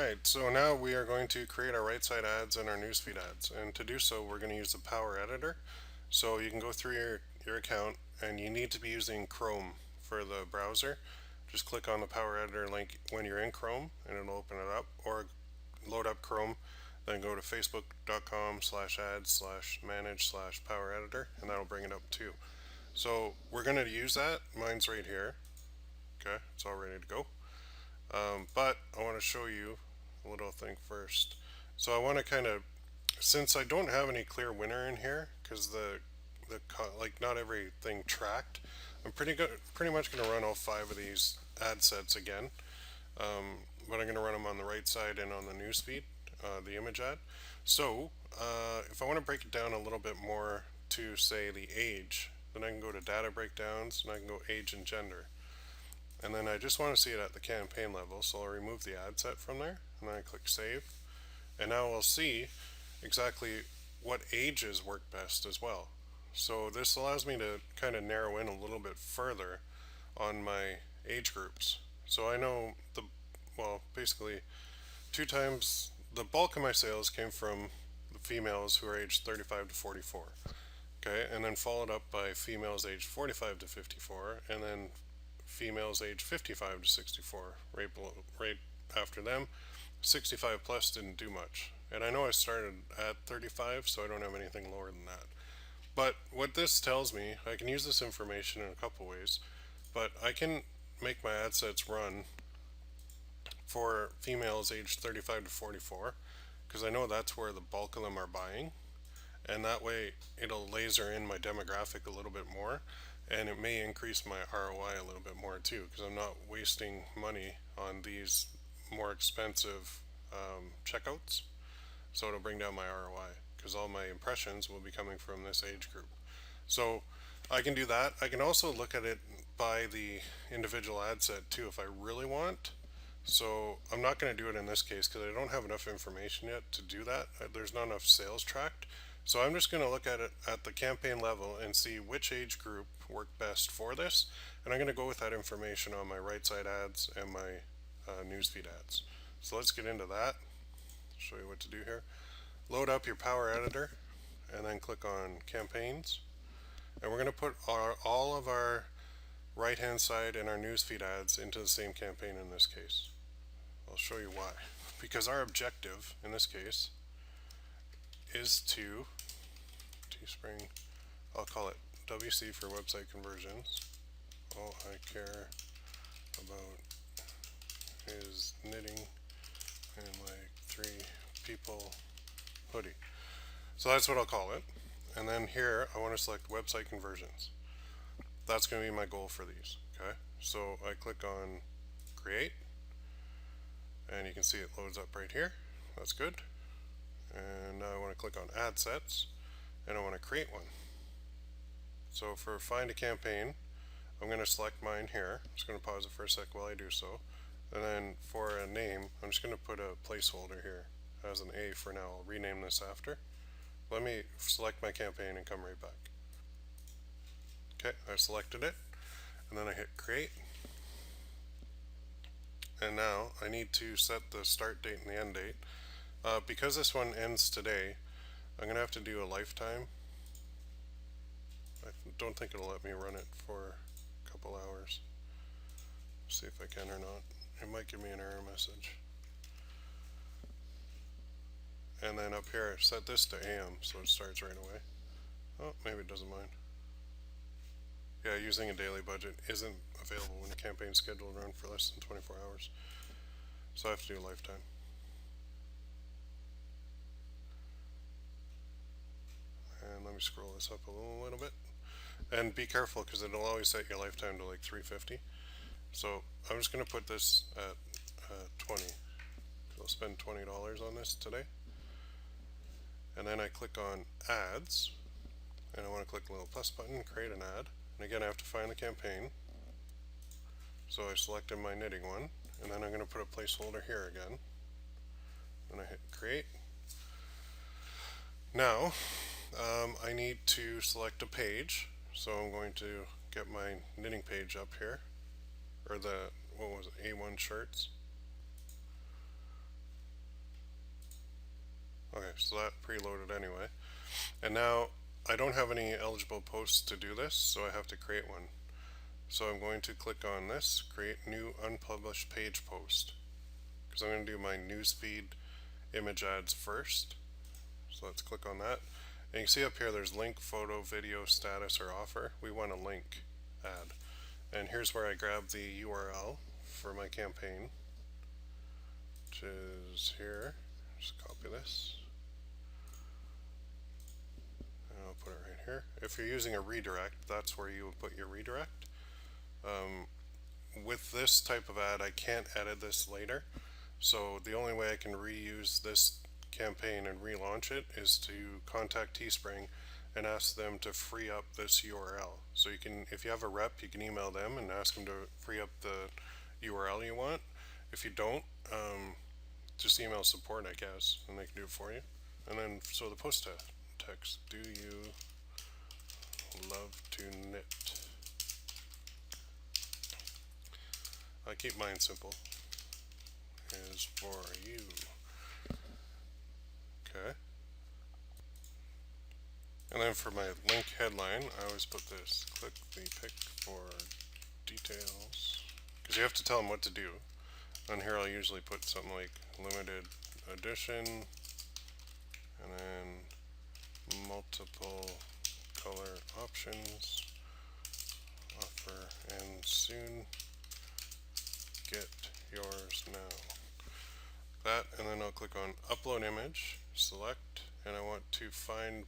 Alright, so now we are going to create our right side ads and our newsfeed ads. And to do so, we're going to use the Power Editor. So you can go through your account and you need to be using Chrome for the browser. Just click on the Power Editor link when you're in Chrome and it'll open it up, or load up Chrome, then go to facebook.com/ads/manage/power editor and that'll bring it up too. So we're going to use that. Mine's right here. Okay, it's all ready to go. But I want to show you a little thing first. So I want to kind of, since I don't have any clear winner in here, because like not everything tracked, I'm pretty much going to run all 5 of these ad sets again. But I'm going to run them on the right side and on the newsfeed, the image ad. So if I want to break it down a little bit more to say the age, then I can go to data breakdowns and I can go age and gender. And then I just want to see it at the campaign level, so I'll remove the ad set from there, and then I click Save. And now we'll see exactly what ages work best as well. So this allows me to kind of narrow in a little bit further on my age groups. So I know basically 2 times the bulk of my sales came from the females who are aged 35 to 44. Okay, and then followed up by females aged 45 to 54, and then females aged 55 to 64 right after them. 65 plus didn't do much, and I know I started at 35, so I don't have anything lower than that. But what this tells me, I can use this information in a couple ways, but I can make my ad sets run for females aged 35 to 44 because I know that's where the bulk of them are buying, and that way it'll laser in my demographic a little bit more, and it may increase my ROI a little bit more too because I'm not wasting money on these more expensive checkouts. So it'll bring down my ROI because all my impressions will be coming from this age group. So I can do that. I can also look at it by the individual ad set too if I really want. So I'm not going to do it in this case because I don't have enough information yet to do that. There's not enough sales tracked. So I'm just going to look at it at the campaign level and see which age group worked best for this. And I'm going to go with that information on my right side ads and my newsfeed ads. So let's get into that. Show you what to do here. Load up your Power Editor and then click on Campaigns. And we're going to put all of our right hand side and our newsfeed ads into the same campaign in this case. I'll show you why. Because our objective in this case is to Teespring, I'll call it WC for website conversions. All I care about is knitting and like 3 people hoodie. So that's what I'll call it. And then here I want to select website conversions. That's going to be my goal for these. Okay, so I click on create and you can see it loads up right here. That's good. And now I want to click on ad sets and I want to create one. So for find a campaign, I'm going to select mine here. I'm just going to pause it for a sec while I do so. And then for a name, I'm just going to put a placeholder here as an A for now. I'll rename this after. Let me select my campaign and come right back. Okay, I selected it and then I hit create. And now I need to set the start date and the end date. Because this one ends today, I'm going to have to do a lifetime. I don't think it'll let me run it for a couple hours. See if I can or not. It might give me an error message. And then up here, set this to AM so it starts right away. Oh, maybe it doesn't mind. Yeah, using a daily budget isn't available when the campaign's scheduled to run for less than 24 hours. So I have to do lifetime. And let me scroll this up a little bit. And be careful because it'll always set your lifetime to like 350. So I'm just going to put this at 20. I'll spend $20 on this today. And then I click on ads. And I want to click the little plus button, create an ad. And again, I have to find the campaign. So I selected my knitting one. And then I'm going to put a placeholder here again. And I hit create. Now, I need to select a page. So I'm going to get my knitting page up here. Or the, what was it, A1 shirts. Okay, so that preloaded anyway. And now I don't have any eligible posts to do this, so I have to create one. So I'm going to click on this, create new unpublished page post, because I'm going to do my newsfeed image ads first. So let's click on that. And you can see up here there's link, photo, video, status, or offer. We want a link ad. And here's where I grab the URL for my campaign, which is here. Just copy this. And I'll put it right here. If you're using a redirect, that's where you would put your redirect. With this type of ad, I can't edit this later. So the only way I can reuse this campaign and relaunch it is to contact Teespring and ask them to free up this URL. So you can, if you have a rep, you can email them and ask them to free up the URL you want. If you don't, just email support, I guess, and they can do it for you. And then, so the post text, do you love to knit? I keep mine simple. Is for you. Okay. And then for my link headline, I always put this. Click the pic for details. Because you have to tell them what to do. On here I'll usually put something like limited edition, and then multiple color options, offer, and soon. Get yours now. That, and then I'll click on upload image, select, and I want to find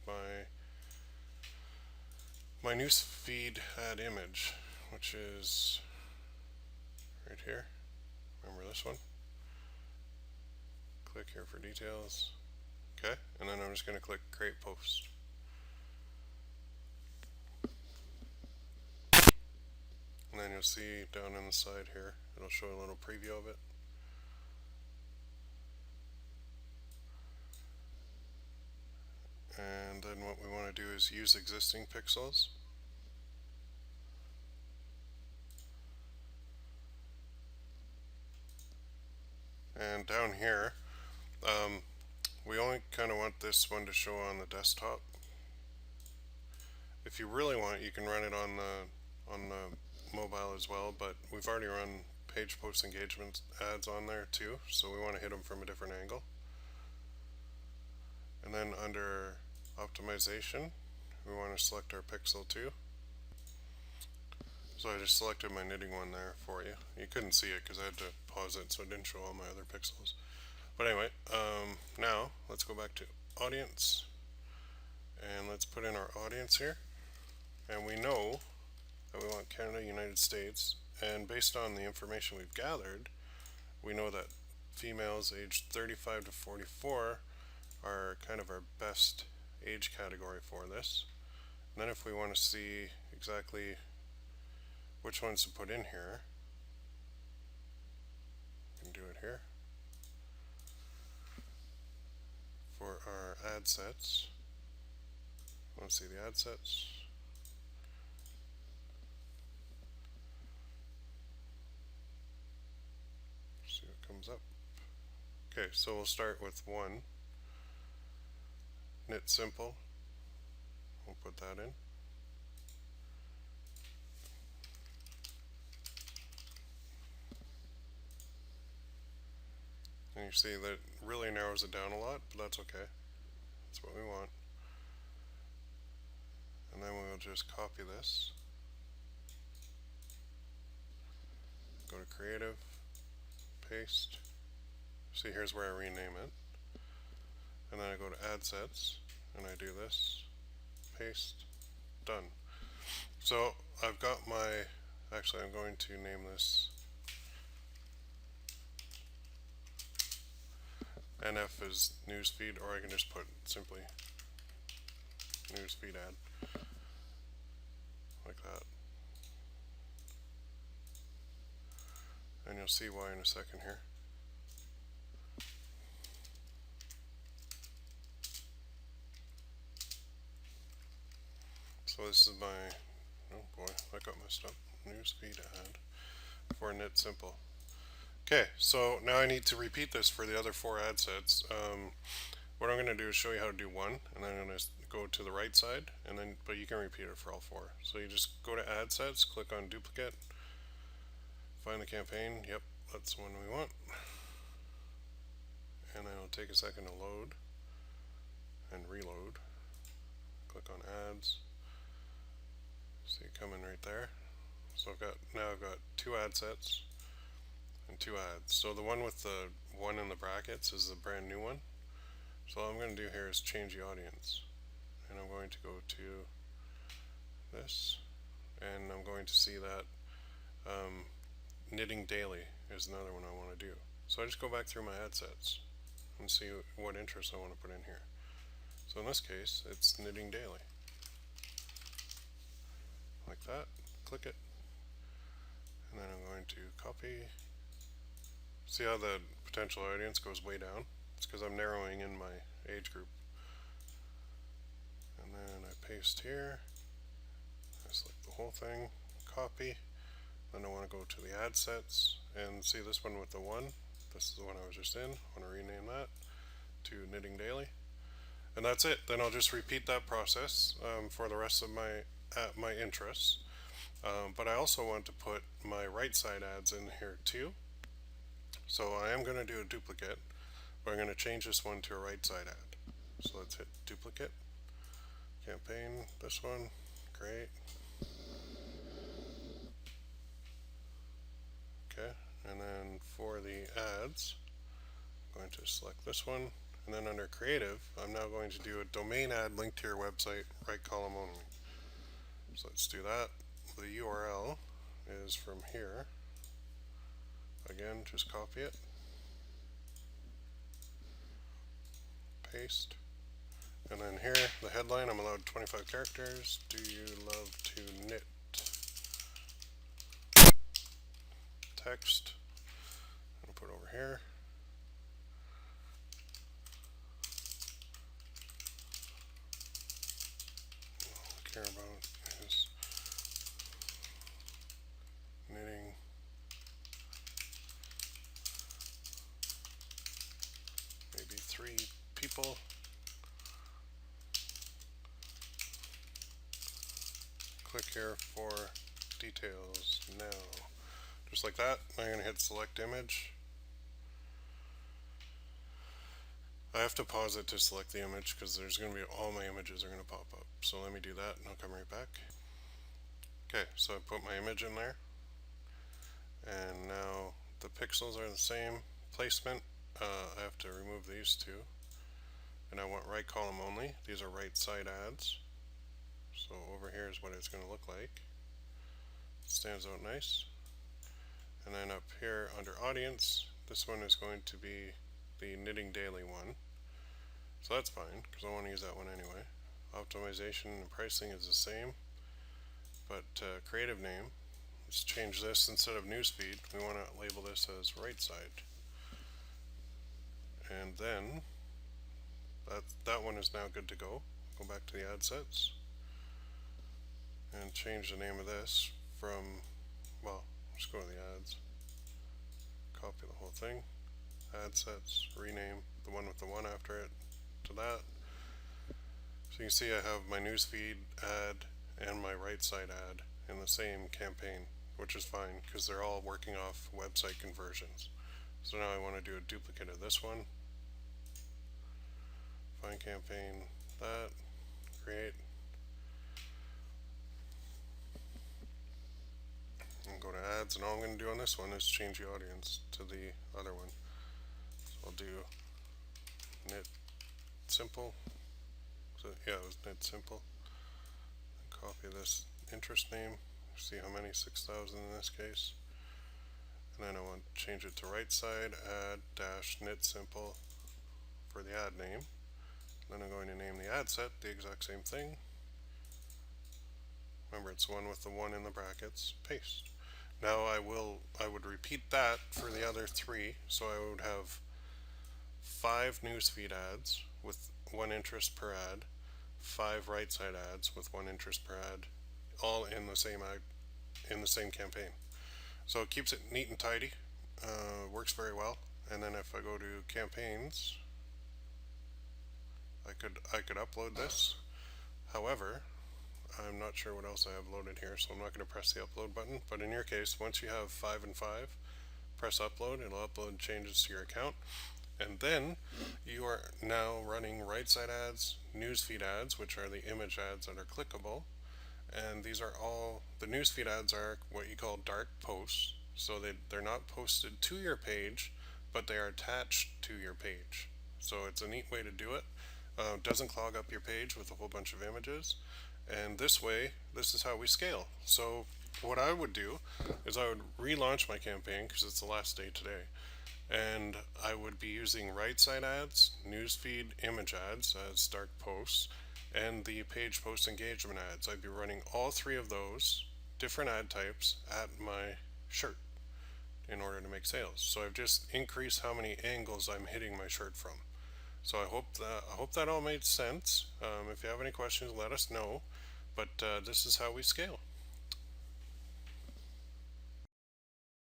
my newsfeed ad image, which is right here. Remember this one? Click here for details. Okay, and then I'm just going to click create post. And then you'll see down on the side here, it'll show a little preview of it. And then what we want to do is use existing pixels. And down here, we only kind of want this one to show on the desktop. If you really want, you can run it on the mobile as well, but we've already run page post engagement ads on there too, so we want to hit them from a different angle. And then under optimization, we want to select our pixel too. So I just selected my knitting one there for you. You couldn't see it because I had to pause it so it didn't show all my other pixels. But anyway, now let's go back to audience, and let's put in our audience here. And we know that we want Canada, United States, and based on the information we've gathered, we know that females aged 35 to 44 are kind of our best age category for this. And then if we want to see exactly which ones to put in here, we can do it here. For our ad sets, let's see the ad sets. See what comes up. Okay, so we'll start with one. Knit simple. We'll put that in. And you see that really narrows it down a lot, but that's okay. That's what we want. And then we'll just copy this. Go to creative, paste. See, here's where I rename it. And then I go to ad sets and I do this, paste, done. So I've got my, actually I'm going to name this NF is newsfeed, or I can just put simply newsfeed ad, like that. And you'll see why in a second here. So this is my, oh boy, that got messed up, newsfeed ad for knit simple. Okay, so now I need to repeat this for the other 4 ad sets. What I'm going to do is show you how to do one, and then I'm going to go to the right side, and then but you can repeat it for all four. So you just go to Ad Sets, click on Duplicate, find the campaign. Yep, that's the one we want. And then it'll take a second to load and reload. Click on Ads. See it coming right there. So I've got two ad sets and two ads. So the one with the one in the brackets is the brand new one. So all I'm going to do here is change the audience, and I'm going to go to this, and I'm going to see that knitting daily is another one I want to do. So I just go back through my ad sets and see what interests I want to put in here. So in this case, it's knitting daily. Like that, click it, and then I'm going to copy. See how the potential audience goes way down? It's because I'm narrowing in my age group. And then I paste here, I select the whole thing, copy, then I want to go to the ad sets and see this one with the one. This is the one I was just in. I want to rename that to Knitting Daily. And that's it. Then I'll just repeat that process for the rest of my interests. But I also want to put my right side ads in here too. So I am going to do a duplicate, but I'm going to change this one to a right side ad. So let's hit duplicate, campaign, this one, great. Okay, and then for the ads, I'm going to select this one, and then under creative, I'm now going to do a domain ad linked to your website, right column only. So let's do that. The URL is from here. Again, just copy it, paste, and then here, the headline, I'm allowed 25 characters. Do you love to knit? Text, I'll put over here. All I care about is knitting maybe 3 people. Click here for details now. Just like that, I'm going to hit select image. I have to pause it to select the image because there's going to be all my images are going to pop up. So let me do that and I'll come right back. Okay, so I put my image in there, and now the pixels are the same. Placement, I have to remove these two, and I want right column only. These are right side ads. So over here is what it's going to look like. It stands out nice. And then up here under audience, this one is going to be the Knitting Daily one. So that's fine because I want to use that one anyway. Optimization and pricing is the same, but creative name, let's change this. Instead of Newsfeed, we want to label this as right side. And then that one is now good to go. Go back to the ad sets and change the name of this from, well, just go to the ads, copy the whole thing, ad sets, rename the one with the one after it to that. So you can see I have my newsfeed ad and my right side ad in the same campaign, which is fine because they're all working off website conversions. So now I want to do a duplicate of this one. Find campaign, that, create, and go to ads, and all I'm going to do on this one is change the audience to the other one. So I'll do knit simple. So yeah, it was knit simple. Copy this interest name. See how many? 6,000 in this case. And then I want to change it to right side, add dash knit simple for the ad name. Then I'm going to name the ad set the exact same thing. Remember, it's one with the one in the brackets. Paste. Now I would repeat that for the other 3. So I would have 5 newsfeed ads with 1 interest per ad, 5 right side ads with 1 interest per ad, all in the same campaign. So it keeps it neat and tidy. Works very well. And then if I go to campaigns, I could upload this. However, I'm not sure what else I have loaded here, so I'm not going to press the upload button. But in your case, once you have 5 and 5, press upload. It'll upload changes to your account. And then you are now running right side ads, newsfeed ads, which are the image ads that are clickable. And these are all, the newsfeed ads are what you call dark posts. So they're not posted to your page, but they are attached to your page. So it's a neat way to do it. Doesn't clog up your page with a whole bunch of images. And this way, this is how we scale. So what I would do is I would relaunch my campaign because it's the last day today. And I would be using right side ads, newsfeed image ads as dark posts, and the page post engagement ads. I'd be running all three of those different ad types at my shirt in order to make sales. So I've just increased how many angles I'm hitting my shirt from. So I hope that all made sense. If you have any questions, let us know. But this is how we scale.